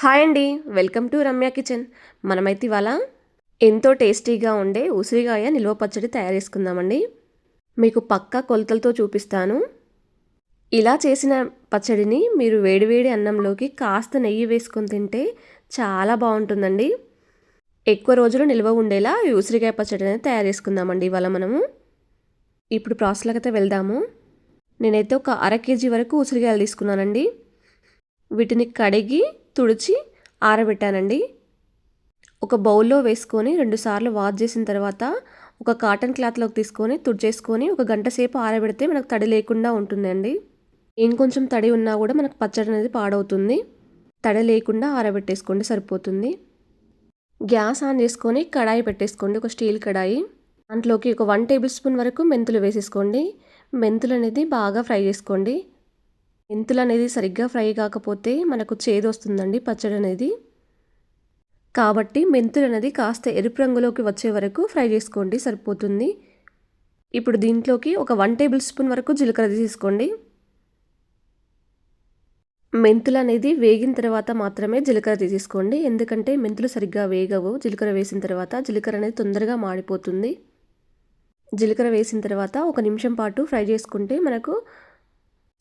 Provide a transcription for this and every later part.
Hi అండి. Welcome to Ramya kitchen. మనమైతే ఇవాళ ఎంతో టేస్టీగా ఉండే ఉసిరికాయ నిల్వ పచ్చడి తయారు చేసుకుందామండి. మీకు పక్కా కొలతలతో చూపిస్తాను. ఇలా చేసిన పచ్చడిని మీరు వేడివేడి అన్నంలోకి కాస్త నెయ్యి వేసుకొని తింటే చాలా బాగుంటుందండి. ఎక్కువ రోజులు నిల్వ ఉండేలా ఈ ఉసిరికాయ పచ్చడి అనేది తయారు చేసుకుందామండి ఇవాళ మనము. ఇప్పుడు ప్రాసెస్లోకి అయితే వెళ్దాము. నేనైతే ఒక అర కేజీ వరకు ఉసిరికాయలు తీసుకున్నానండి. వీటిని కడిగి తుడిచి ఆరబెట్టానండి. ఒక బౌల్లో వేసుకొని 2 సార్లు వాష్ చేసిన తర్వాత ఒక కాటన్ క్లాత్లోకి తీసుకొని తుడిచేసుకొని ఒక గంట సేపు ఆరబెడితే మనకు తడి లేకుండా ఉంటుందండి. ఇంకొంచెం తడి ఉన్నా కూడా మనకు పచ్చడి అనేది పాడవుతుంది. తడి లేకుండా ఆరబెట్టేసుకోండి సరిపోతుంది. గ్యాస్ ఆన్ చేసుకొని కడాయి పెట్టేసుకోండి, ఒక స్టీల్ కడాయి. దాంట్లోకి ఒక 1 టేబుల్ స్పూన్ వరకు మెంతులు వేసేసుకోండి. మెంతులు అనేది బాగా ఫ్రై చేసుకోండి. మెంతులు అనేది సరిగ్గా ఫ్రై కాకపోతే మనకు చేదు వస్తుందండి పచ్చడి అనేది. కాబట్టి మెంతులు అనేది కాస్త ఎరుపు రంగులోకి వచ్చే వరకు ఫ్రై చేసుకోండి సరిపోతుంది. ఇప్పుడు దీంట్లోకి ఒక 1 టేబుల్ స్పూన్ వరకు జీలకర్ర తీసుకోండి. మెంతులు అనేది వేగిన తర్వాత మాత్రమే జీలకర్ర తీసుకోండి. ఎందుకంటే మెంతులు సరిగ్గా వేగవు. జీలకర్ర వేసిన తర్వాత జీలకర్ర అనేది తొందరగా మాడిపోతుంది. జీలకర్ర వేసిన తర్వాత 1 నిమిషం పాటు ఫ్రై చేసుకుంటే మనకు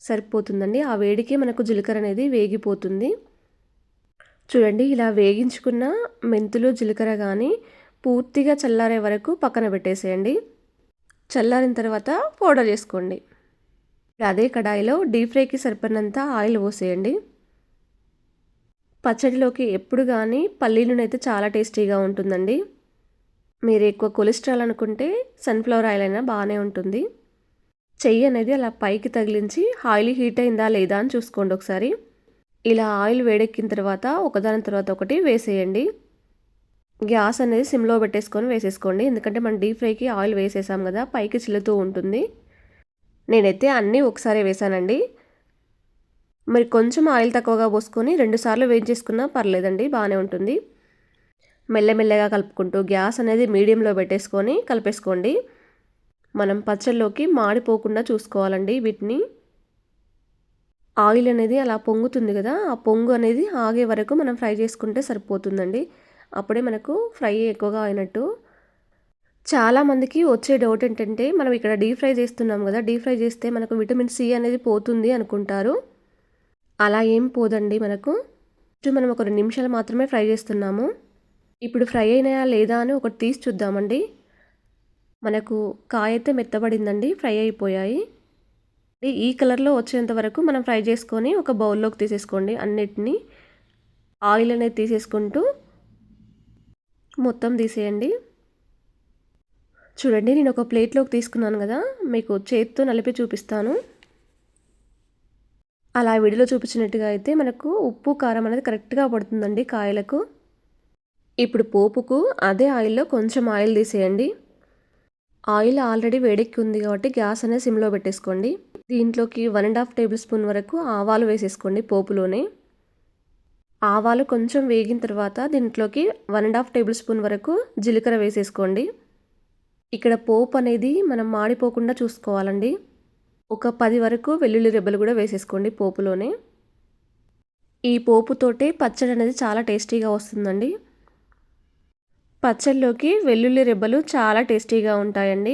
సరిపోతుందండి. ఆ వేడికే మనకు జీలకర్ర అనేది వేగిపోతుంది. చూడండి, ఇలా వేగించుకున్న మెంతులు జీలకర్ర కానీ పూర్తిగా చల్లారే వరకు పక్కన పెట్టేసేయండి. చల్లారిన తర్వాత పౌడర్ చేసుకోండి. అదే కడాయిలో డీప్ ఫ్రైకి సరిపడినంత ఆయిల్ పోసేయండి. పచ్చడిలోకి ఎప్పుడు కానీ పల్లి నూనె అయితే చాలా టేస్టీగా ఉంటుందండి. మీరు ఎక్కువ కొలెస్ట్రాల్ అనుకుంటే సన్ఫ్లవర్ ఆయిల్ అయినా బాగానే ఉంటుంది. చెయ్యి అనేది అలా పైకి తగిలించి ఆయిల్ హీట్ అయిందా లేదా అని చూసుకోండి ఒకసారి. ఇలా ఆయిల్ వేడెక్కిన తర్వాత ఒకదాని తర్వాత ఒకటి వేసేయండి. గ్యాస్ అనేది సిమ్లో పెట్టేసుకొని వేసేసుకోండి. ఎందుకంటే మనం డీప్ ఫ్రైకి ఆయిల్ వేసేసాం కదా, పైకి చిల్లుతూ ఉంటుంది. నేనైతే అన్నీ ఒకసారి వేసానండి. మరి కొంచెం ఆయిల్ తక్కువగా పోసుకొని 2 సార్లు వేయించేసుకున్నా పర్లేదండి, బాగానే ఉంటుంది. మెల్లమెల్లగా కలుపుకుంటూ గ్యాస్ అనేది మీడియంలో పెట్టేసుకొని కలిపేసుకోండి. మనం పచ్చళ్ళలోకి మాడిపోకుండా చూసుకోవాలండి వీటిని. ఆయిల్ అనేది అలా పొంగుతుంది కదా, ఆ పొంగు అనేది ఆగే వరకు మనం ఫ్రై చేసుకుంటే సరిపోతుందండి. అప్పుడే మనకు ఫ్రై ఎక్కువగా అయినట్టు. చాలామందికి వచ్చే డౌట్ ఏంటంటే మనం ఇక్కడ డీప్ ఫ్రై చేస్తున్నాం కదా, డీప్ ఫ్రై చేస్తే మనకు విటమిన్ సి అనేది పోతుంది అనుకుంటారు. అలా ఏం పోదండి మనకు. మనం ఒక 2 నిమిషాలు మాత్రమే ఫ్రై చేస్తున్నాము. ఇప్పుడు ఫ్రై అయినాయా లేదా అని ఒకటి తీసి చూద్దామండి. మనకు కాయ అయితే మెత్తబడిందండి, ఫ్రై అయిపోయాయి. ఈ కలర్లో వచ్చేంత వరకు మనం ఫ్రై చేసుకొని ఒక బౌల్లోకి తీసేసుకోండి. అన్నిటినీ ఆయిల్ అనేది తీసేసుకుంటూ మొత్తం తీసేయండి. చూడండి, నేను ఒక ప్లేట్లోకి తీసుకున్నాను కదా, మీకు చేతితో నలిపి చూపిస్తాను. అలా విడిలో చూపించినట్టుగా అయితే మనకు ఉప్పు కారం అనేది కరెక్ట్గా పడుతుందండి కాయలకు. ఇప్పుడు పోపుకు అదే ఆయిల్లో కొంచెం ఆయిల్ తీసేయండి. ఆయిల్ ఆల్రెడీ వేడెక్కి ఉంది కాబట్టి గ్యాస్ అనేది సిమ్లో పెట్టేసుకోండి. దీంట్లోకి 1.5 టేబుల్ స్పూన్ వరకు ఆవాలు వేసేసుకోండి పోపులోనే. ఆవాలు కొంచెం వేగిన తర్వాత దీంట్లోకి 1.5 టేబుల్ స్పూన్ వరకు జీలకర్ర వేసేసుకోండి. ఇక్కడ పోపు అనేది మనం మాడిపోకుండా చూసుకోవాలండి. ఒక 10 వరకు వెల్లుల్లి రెబ్బలు కూడా వేసేసుకోండి పోపులోనే. ఈ పోపుతోటే పచ్చడి అనేది చాలా టేస్టీగా వస్తుందండి. పచ్చడిలోకి వెల్లుల్లి రెబ్బలు చాలా టేస్టీగా ఉంటాయండి.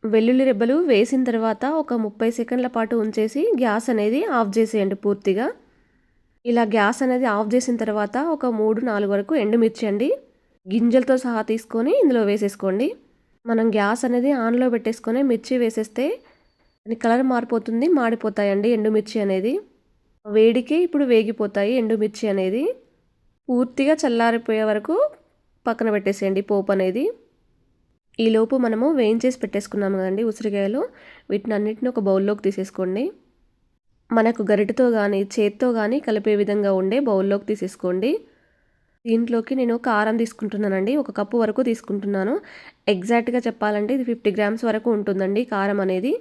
వెల్లుల్లి రెబ్బలు వేసిన తర్వాత ఒక 30 సెకండ్ల పాటు ఉంచేసి గ్యాస్ అనేది ఆఫ్ చేసేయండి పూర్తిగా. ఇలా గ్యాస్ అనేది ఆఫ్ చేసిన తర్వాత ఒక 3-4 వరకు ఎండుమిర్చి అండి గింజలతో సహా తీసుకొని ఇందులో వేసేసుకోండి. మనం గ్యాస్ అనేది ఆన్లో పెట్టేసుకొని మిర్చి వేసేస్తే కలర్ మారిపోతుంది, మాడిపోతాయండి ఎండుమిర్చి అనేది. వేడికే ఇప్పుడు వేగిపోతాయి ఎండుమిర్చి అనేది. పూర్తిగా చల్లారిపోయే వరకు పక్కన పెట్టేసేయండి పోపు అనేది. ఈలోపు మనము వేయించేసి పెట్టేసుకున్నాము కదండి ఉసిరికాయలు, వీటిని అన్నిటిని ఒక బౌల్లోకి తీసేసుకోండి. మనకు గరిటెతో కానీ చేత్తో కానీ కలిపే విధంగా ఉండే బౌల్లోకి తీసేసుకోండి. దీంట్లోకి నేను కారం తీసుకుంటున్నానండి, 1 కప్పు వరకు తీసుకుంటున్నాను. ఎగ్జాక్ట్గా చెప్పాలంటే ఇది 50 గ్రామ్స్ వరకు ఉంటుందండి కారం అనేది.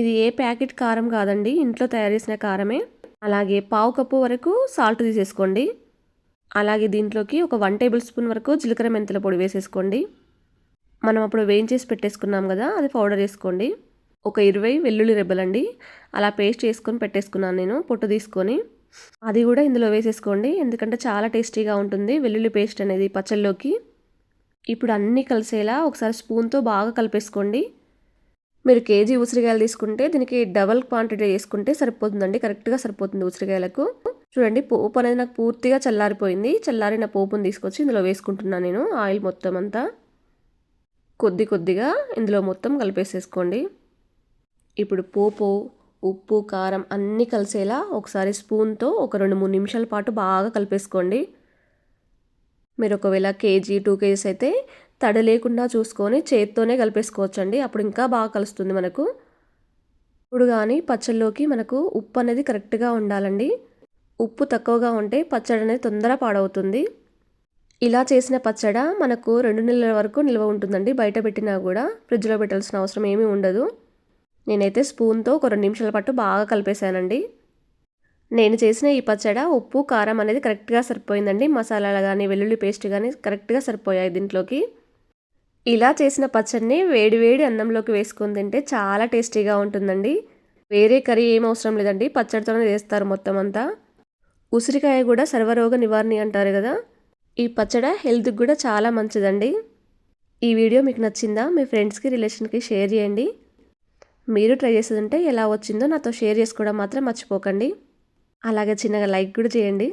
ఇది ఏ ప్యాకెట్ కారం కాదండి, ఇంట్లో తయారు చేసిన కారమే. అలాగే 1/2 కప్పు వరకు సాల్ట్ తీసేసుకోండి. అలాగే దీంట్లోకి ఒక 1 టేబుల్ స్పూన్ వరకు జీలకర్ర మెంతుల పొడి వేసేసుకోండి. మనం అప్పుడు వేయించేసి పెట్టేసుకున్నాం కదా, అది పౌడర్ వేసుకోండి. ఒక 20 వెల్లుల్లి రెబ్బలండి అలా పేస్ట్ చేసుకొని పెట్టేసుకున్నాను నేను పొట్టు తీసుకొని. అది కూడా ఇందులో వేసేసుకోండి, ఎందుకంటే చాలా టేస్టీగా ఉంటుంది వెల్లుల్లి పేస్ట్ అనేది పచ్చళ్ళలోకి. ఇప్పుడు అన్నీ కలిసేలా ఒకసారి స్పూన్తో బాగా కలిపేసుకోండి. మీరు కేజీ ఉసిరికాయలు తీసుకుంటే దీనికి డబల్ క్వాంటిటీ వేసుకుంటే సరిపోతుందండి, కరెక్ట్గా సరిపోతుంది ఉసిరికాయలకు. చూడండి పోపు అనేది నాకు పూర్తిగా చల్లారిపోయింది. చల్లారిన పోపుని తీసుకొచ్చి ఇందులో వేసుకుంటున్నాను నేను. ఆయిల్ మొత్తం అంతా కొద్ది కొద్దిగా ఇందులో మొత్తం కలిపేసేసుకోండి. ఇప్పుడు పోపు, ఉప్పు, కారం అన్నీ కలిసేలా ఒకసారి స్పూన్తో ఒక 2-3 నిమిషాల పాటు బాగా కలిపేసుకోండి. మీరు ఒకవేళ కేజీ 2 కేజీస్ అయితే తడి లేకుండా చూసుకొని చేత్తోనే కలిపేసుకోవచ్చండి, అప్పుడు ఇంకా బాగా కలుస్తుంది మనకు. ఇప్పుడు కానీ పచ్చళ్ళలోకి మనకు ఉప్పు అనేది కరెక్ట్గా ఉండాలండి. ఉప్పు తక్కువగా ఉంటే పచ్చడి అనేది తొందరగా పాడవుతుంది. ఇలా చేసిన పచ్చడి మనకు 2 నెలల వరకు నిల్వ ఉంటుందండి, బయట పెట్టినా కూడా ఫ్రిడ్జ్లో పెట్టాల్సిన అవసరం ఏమీ ఉండదు. నేనైతే స్పూన్తో ఒక 2 నిమిషాల పాటు బాగా కలిపేశానండి. నేను చేసిన ఈ పచ్చడి ఉప్పు, కారం అనేది కరెక్ట్గా సరిపోయిందండి. మసాలాలు కానీ వెల్లుల్లి పేస్ట్ కానీ కరెక్ట్గా సరిపోయాయి దీంట్లోకి. ఇలా చేసిన పచ్చడిని వేడి వేడి అన్నంలోకి వేసుకొని తింటే చాలా టేస్టీగా ఉంటుందండి. వేరే కర్రీ ఏం అవసరం లేదండి, పచ్చడితోనే చేస్తారు మొత్తం అంతా. ఉసిరికాయ కూడా సర్వరోగ నివారణి అంటారు కదా, ఈ పచ్చడి హెల్త్కి కూడా చాలా మంచిదండి. ఈ వీడియో మీకు నచ్చిందా? మీ ఫ్రెండ్స్కి, రిలేషన్కి షేర్ చేయండి. మీరు ట్రై చేసేది ఉంటే ఎలా వచ్చిందో నాతో షేర్ చేసుకోవడం మాత్రం మర్చిపోకండి. అలాగే చిన్నగా లైక్ కూడా చేయండి.